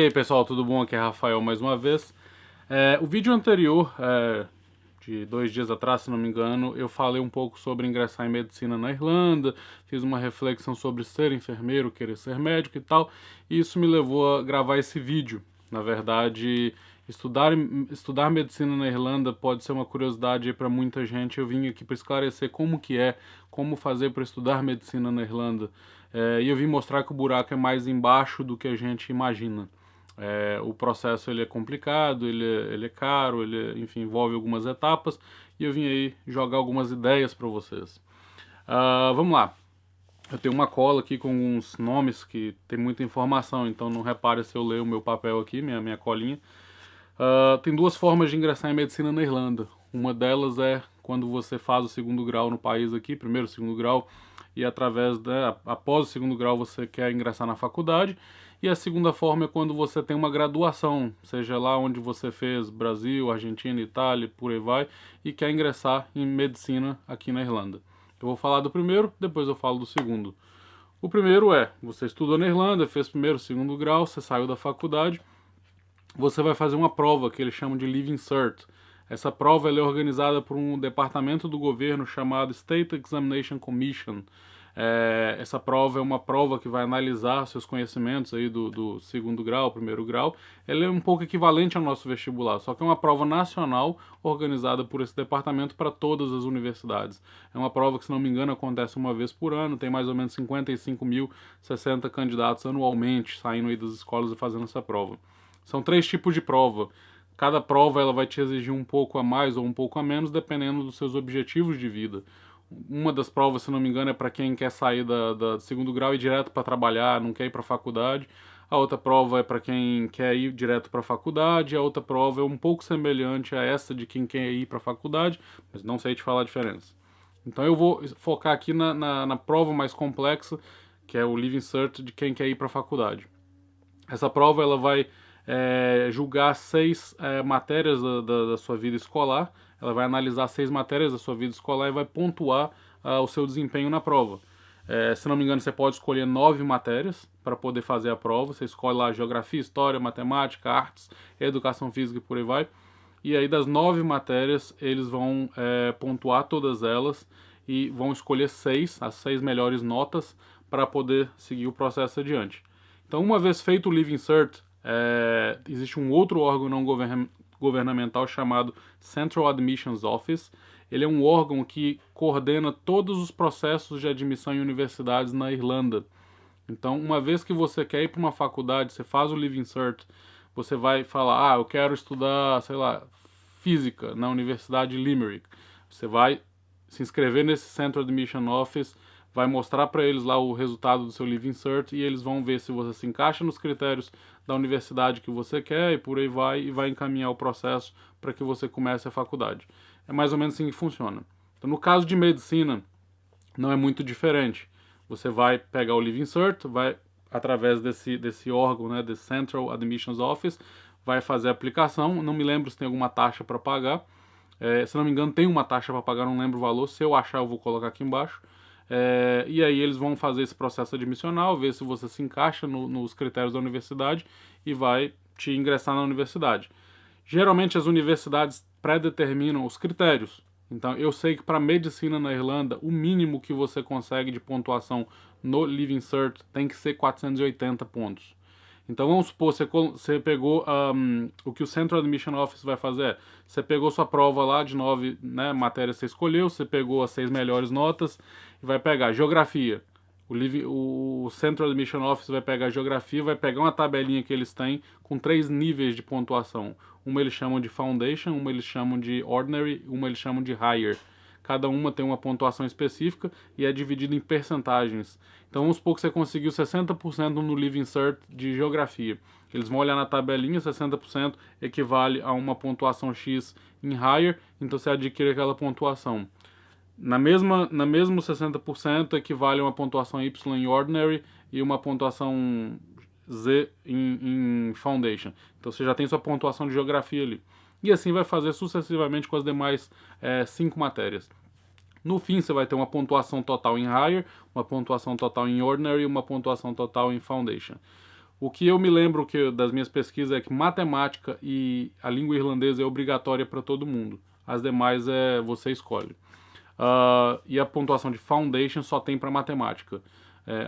aí pessoal, tudo bom? Aqui é Rafael mais uma vez. O vídeo anterior, de 2 dias atrás, se não me engano, eu falei um pouco sobre ingressar em medicina na Irlanda, fiz uma reflexão sobre ser enfermeiro, querer ser médico e tal, e isso me levou a gravar esse vídeo. Na verdade, estudar medicina na Irlanda pode ser uma curiosidade para muita gente. Eu vim aqui para esclarecer como fazer para estudar medicina na Irlanda. E eu vim mostrar que o buraco é mais embaixo do que a gente imagina. O processo ele é complicado, ele é caro, enfim, envolve algumas etapas, e eu vim aí jogar algumas ideias para vocês. Vamos lá. Eu tenho uma cola aqui com uns nomes que tem muita informação, então não repare se eu ler o meu papel aqui, minha colinha. Tem duas formas de ingressar em medicina na Irlanda. Uma delas é quando você faz o segundo grau no país aqui, primeiro, segundo grau, e após o segundo grau você quer ingressar na faculdade. E a segunda forma é quando você tem uma graduação, seja lá onde você fez, Brasil, Argentina, Itália, por aí vai, e quer ingressar em medicina aqui na Irlanda. Eu vou falar do primeiro, depois eu falo do segundo. O primeiro você estudou na Irlanda, fez primeiro, segundo grau, você saiu da faculdade, você vai fazer uma prova que eles chamam de Leaving Cert. Essa prova ela é organizada por um departamento do governo chamado State Examination Commission. Essa prova é uma prova que vai analisar seus conhecimentos aí do segundo grau, primeiro grau. Ela é um pouco equivalente ao nosso vestibular, só que é uma prova nacional organizada por esse departamento para todas as universidades. É uma prova que, se não me engano, acontece uma vez por ano, tem mais ou menos 55.060 candidatos anualmente saindo aí das escolas e fazendo essa prova. São 3 tipos de prova. Cada prova ela vai te exigir um pouco a mais ou um pouco a menos, dependendo dos seus objetivos de vida. Uma das provas, se não me engano, é para quem quer sair do segundo grau e ir direto para trabalhar, não quer ir para a faculdade. A outra prova é para quem quer ir direto para a faculdade. A outra prova é um pouco semelhante a essa de quem quer ir para a faculdade, mas não sei te falar a diferença. Então eu vou focar aqui na prova mais complexa, que é o Leaving Cert de quem quer ir para a faculdade. Essa prova ela vai julgar 6 matérias da sua vida escolar. Ela vai analisar 6 matérias da sua vida escolar e vai pontuar o seu desempenho na prova. Se não me engano, você pode escolher 9 matérias para poder fazer a prova. Você escolhe lá geografia, história, matemática, artes, educação física e por aí vai. E aí das 9 matérias, eles vão pontuar todas elas e vão escolher as 6 melhores notas para poder seguir o processo adiante. Então, uma vez feito o Leaving Cert, existe um outro órgão não governamental chamado Central Admissions Office. Ele é um órgão que coordena todos os processos de admissão em universidades na Irlanda. Então, uma vez que você quer ir para uma faculdade, você faz o Leaving Cert, você vai falar, eu quero estudar, sei lá, física na Universidade de Limerick. Você vai se inscrever nesse Central Admission Office, vai mostrar para eles lá o resultado do seu Leaving Cert e eles vão ver se você se encaixa nos critérios da universidade que você quer e por aí vai, e vai encaminhar o processo para que você comece a faculdade. É mais ou menos assim que funciona. Então, no caso de medicina, não é muito diferente. Você vai pegar o Leaving Cert, vai através desse órgão, né, desse Central Admissions Office, vai fazer a aplicação. Não me lembro se tem alguma taxa para pagar. Se não me engano, tem uma taxa para pagar, não lembro o valor. Se eu achar, eu vou colocar aqui embaixo. E aí eles vão fazer esse processo admissional, ver se você se encaixa nos critérios da universidade e vai te ingressar na universidade. Geralmente as universidades pré-determinam os critérios. Então eu sei que para medicina na Irlanda, o mínimo que você consegue de pontuação no Leaving Cert tem que ser 480 pontos. Então vamos supor, você pegou o que o Central Admission Office vai fazer. Você pegou sua prova lá de 9 matérias que você escolheu, você pegou as 6 melhores notas e vai pegar geografia. O Central Admission Office vai pegar a geografia, vai pegar uma tabelinha que eles têm com 3 níveis de pontuação. Uma eles chamam de Foundation, uma eles chamam de Ordinary, uma eles chamam de Higher. Cada uma tem uma pontuação específica e é dividida em percentagens. Então vamos supor que você conseguiu 60% no Leaving Cert de geografia. Eles vão olhar na tabelinha, 60% equivale a uma pontuação X em Higher, então você adquire aquela pontuação. Na mesmo 60% equivale a uma pontuação Y em Ordinary e uma pontuação Z em Foundation. Então você já tem sua pontuação de geografia ali. E assim vai fazer sucessivamente com as demais 5 matérias. No fim, você vai ter uma pontuação total em Higher, uma pontuação total em Ordinary e uma pontuação total em Foundation. O que eu me lembro das minhas pesquisas é que matemática e a língua irlandesa é obrigatória para todo mundo. As demais você escolhe. E a pontuação de Foundation só tem para matemática.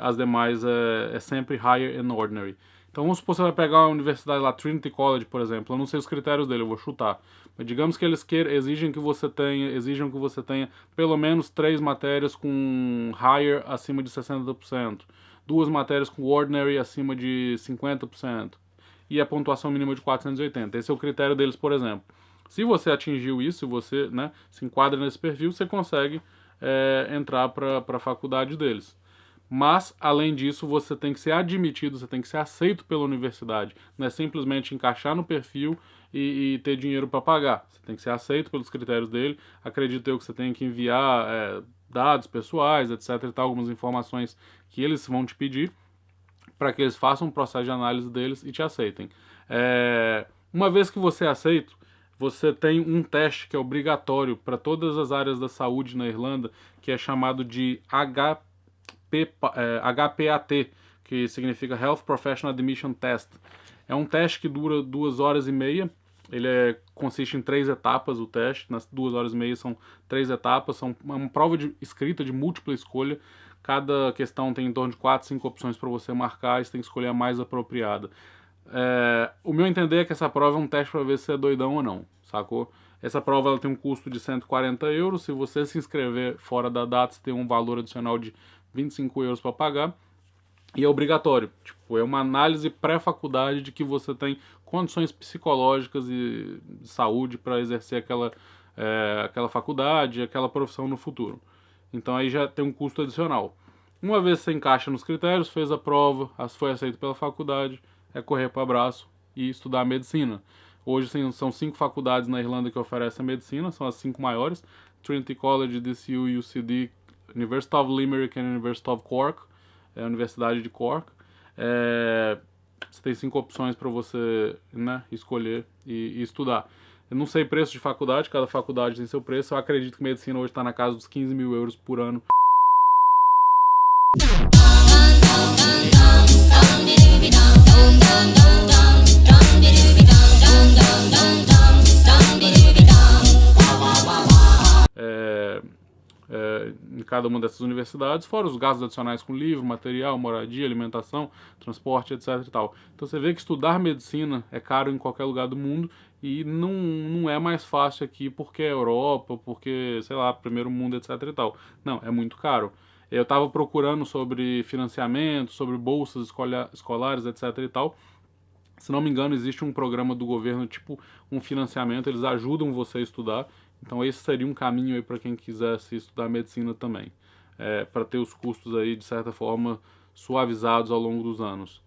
As demais é sempre Higher and Ordinary. Então vamos supor que você vai pegar uma universidade lá, Trinity College, por exemplo. Eu não sei os critérios dele, eu vou chutar. Mas digamos que eles exijam que você tenha pelo menos 3 matérias com Higher acima de 60%. 2 matérias com Ordinary acima de 50%. E a pontuação mínima de 480. Esse é o critério deles, por exemplo. Se você atingiu isso, se você se enquadra nesse perfil, você consegue entrar para a faculdade deles. Mas, além disso, você tem que ser admitido, você tem que ser aceito pela universidade. Não é simplesmente encaixar no perfil e ter dinheiro para pagar. Você tem que ser aceito pelos critérios dele. Acredito eu que você tem que enviar dados pessoais, etc. e tal, algumas informações que eles vão te pedir para que eles façam um processo de análise deles e te aceitem. Uma vez que você é aceito, você tem um teste que é obrigatório para todas as áreas da saúde na Irlanda, que é chamado de HPAT, que significa Health Professional Admission Test. É um teste que dura 2 horas e meia. Ele consiste em 3 etapas, o teste. Nas 2 horas e meia são 3 etapas. São uma prova escrita de múltipla escolha. Cada questão tem em torno de 4, 5 opções para você marcar e você tem que escolher a mais apropriada. O meu entender é que essa prova é um teste para ver se é doidão ou não, sacou? Essa prova ela tem um custo de 140 euros. Se você se inscrever fora da data, você tem um valor adicional de 25 euros para pagar. E é obrigatório. Tipo, é uma análise pré-faculdade de que você tem condições psicológicas e de saúde para exercer aquela faculdade, aquela profissão no futuro. Então aí já tem um custo adicional. Uma vez você encaixa nos critérios, fez a prova, foi aceito pela faculdade, é correr para o abraço e estudar medicina. Hoje são 5 faculdades na Irlanda que oferecem a medicina, são as 5 maiores: Trinity College, DCU, UCD, University of Limerick e University of Cork, a Universidade de Cork. Você tem 5 opções para você escolher e estudar. Eu não sei preço de faculdade, cada faculdade tem seu preço. Eu acredito que medicina hoje está na casa dos 15 mil euros por ano. Em cada uma dessas universidades, fora os gastos adicionais com livro, material, moradia, alimentação, transporte, etc e tal. Então você vê que estudar medicina é caro em qualquer lugar do mundo e não é mais fácil aqui porque é Europa, porque, sei lá, primeiro mundo, etc e tal. Não, é muito caro. Eu estava procurando sobre financiamento, sobre bolsas escolares, etc e tal. Se não me engano, existe um programa do governo, tipo um financiamento, eles ajudam você a estudar. Então esse seria um caminho aí para quem quisesse estudar medicina também, para ter os custos aí de certa forma suavizados ao longo dos anos.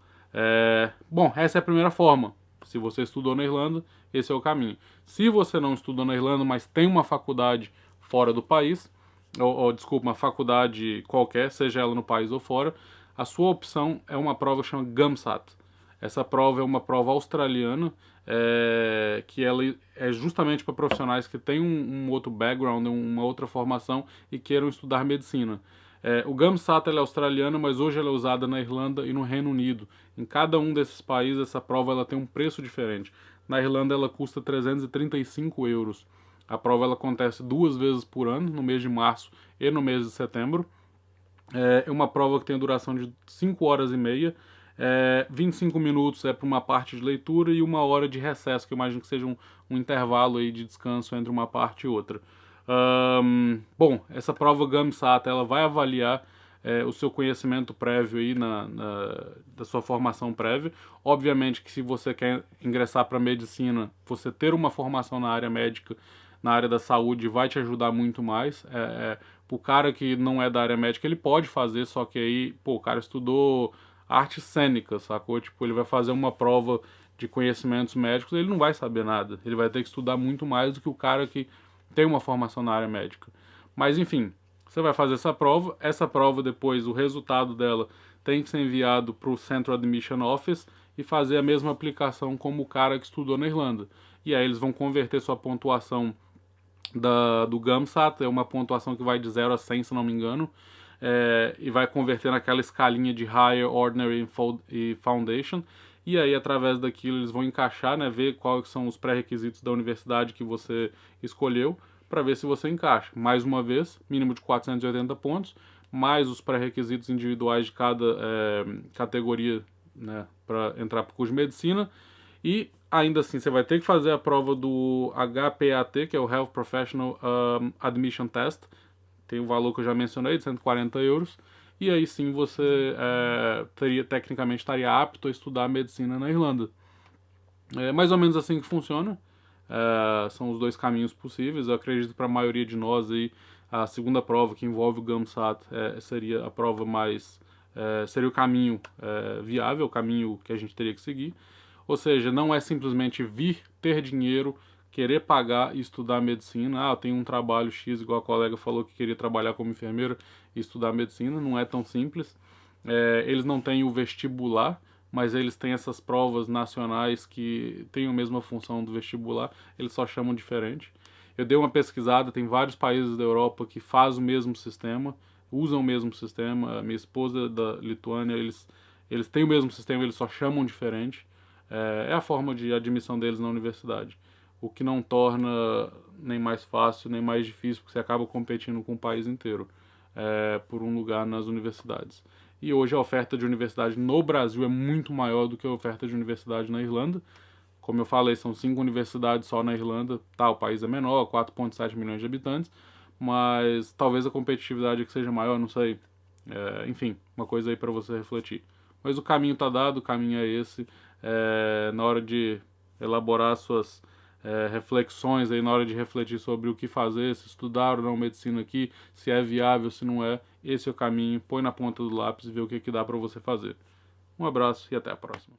Bom, essa é a primeira forma. Se você estudou na Irlanda, esse é o caminho. Se você não estudou na Irlanda, mas tem uma faculdade fora do país, desculpa, uma faculdade qualquer, seja ela no país ou fora, a sua opção é uma prova chamada GAMSAT. Essa prova é uma prova australiana, que ela é justamente para profissionais que têm um outro background, uma outra formação e queiram estudar medicina. O GAMSAT ela é australiana, mas hoje ela é usada na Irlanda e no Reino Unido. Em cada um desses países, essa prova ela tem um preço diferente. Na Irlanda ela custa 335 euros. A prova ela acontece 2 vezes por ano, no mês de março e no mês de setembro. É uma prova que tem a duração de 5 horas e meia. 25 minutos para uma parte de leitura e 1 hora de recesso, que eu imagino que seja um intervalo aí de descanso entre uma parte e outra. Bom, essa prova GAMSAT ela vai avaliar o seu conhecimento prévio aí da sua formação prévia. Obviamente que se você quer ingressar para medicina, você ter uma formação na área médica, na área da saúde, vai te ajudar muito mais. O cara que não é da área médica, ele pode fazer, só que aí, o cara estudou artes cênicas, sacou? Tipo, ele vai fazer uma prova de conhecimentos médicos, ele não vai saber nada. Ele vai ter que estudar muito mais do que o cara que tem uma formação na área médica. Mas, enfim, você vai fazer essa prova depois, o resultado dela tem que ser enviado para o Central Admission Office e fazer a mesma aplicação como o cara que estudou na Irlanda. E aí eles vão converter sua pontuação do GAMSAT, é uma pontuação que vai de 0 a 100, se não me engano, e vai converter naquela escalinha de Higher, Ordinary e Foundation, e aí através daquilo eles vão encaixar, né, ver quais são os pré-requisitos da universidade que você escolheu, para ver se você encaixa. Mais uma vez, mínimo de 480 pontos, mais os pré-requisitos individuais de cada categoria, né, para entrar para o curso de medicina. E ainda assim você vai ter que fazer a prova do HPAT, que é o Health Professional Admission Test. Tem o valor que eu já mencionei, de 140 euros. E aí sim você tecnicamente estaria apto a estudar medicina na Irlanda. É mais ou menos assim que funciona. São os dois caminhos possíveis. Eu acredito que para a maioria de nós aí, a segunda prova, que envolve o GAMSAT, seria a prova mais... seria o caminho viável, o caminho que a gente teria que seguir. Ou seja, não é simplesmente vir, ter dinheiro, querer pagar e estudar medicina. Eu tenho um trabalho X, igual a colega falou que queria trabalhar como enfermeira e estudar medicina. Não é tão simples. Eles não têm o vestibular, mas eles têm essas provas nacionais que têm a mesma função do vestibular, eles só chamam diferente. Eu dei uma pesquisada, tem vários países da Europa que fazem o mesmo sistema, usam o mesmo sistema. A minha esposa é da Lituânia, eles têm o mesmo sistema, eles só chamam diferente. É a forma de admissão deles na universidade. O que não torna nem mais fácil, nem mais difícil, porque você acaba competindo com o país inteiro por um lugar nas universidades. E hoje a oferta de universidade no Brasil é muito maior do que a oferta de universidade na Irlanda. Como eu falei, são 5 universidades só na Irlanda. Tá, o país é menor, 4,7 milhões de habitantes, mas talvez a competitividade aqui seja maior, não sei. Enfim, uma coisa aí para você refletir. Mas o caminho está dado, o caminho é esse. Na hora de elaborar suas reflexões, aí, na hora de refletir sobre o que fazer, se estudar ou não medicina aqui, se é viável, se não é, esse é o caminho. Põe na ponta do lápis e vê o que dá para você fazer. Um abraço e até a próxima.